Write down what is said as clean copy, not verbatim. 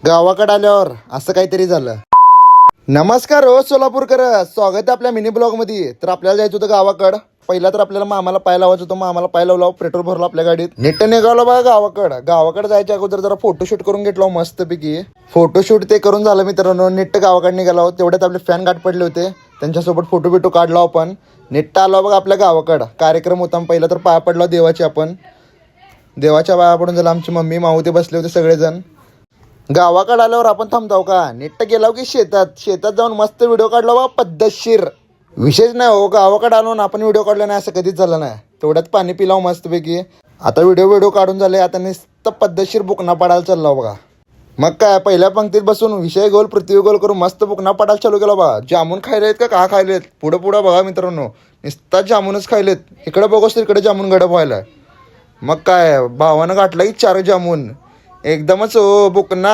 गावाकडे आल्यावर असं काहीतरी झालं. नमस्कार हो सोलापूरकर, स्वागत आहे आपल्या मिनी ब्लॉग मध्ये. तर आपल्याला जायचं होतं गावाकडं. पहिला तर आपल्याला मामाला पाय लावायचं होतं. मामाला पाय लावला, पेट्रोल भरला आपल्या गाडीत, नीट निघालो बघा गावाकडे जायच्या अगोदर जरा फोटोशूट करून घेतलो मस्तपैकी. फोटोशूट ते करून झालं मित्रांनो. नीट गावाकडे निघालो. तेवढ्यात आपले फॅन गाठ पडले होते, त्यांच्यासोबत फोटो बिटो काढला आपण. नीट आलो बघा आपल्या गावाकडं. कार्यक्रम होता. पहिला तर पाया पडला देवाची. आपण देवाच्या पाया पडून झालं. आमची मम्मी माऊ ते बसले होते सगळेजण. गावाकडे आल्यावर आपण थांबताव का? नीट गेलो की शेतात जाऊन मस्त व्हिडिओ काढला बा पद्धतशीर. विशेष नाही हो, गावाकडे आलो ना आपण व्हिडिओ काढला नाही असं कधीच झालं नाही. तेवढ्यात पाणी पिलाव मस्तपैकी. आता व्हिडिओ काढून झाले. आता नुसतं पद्धतशीर बुकना पाडायला चाललो बघा. मग काय, पहिल्या पंक्तीत बसून विषय गोल पृथ्वी गोल करून मस्त बुकना पाडायला चालू केला बघा. जामून खायलेत का खायलेत? पुढं बघा मित्रांनो, नुसता जामूनच खायलेत. इकडे बघोस तर इकडे जामून गडप व्हायला. मग काय, भावानं गाठला की 4 जामून एकदमच हो बुकना.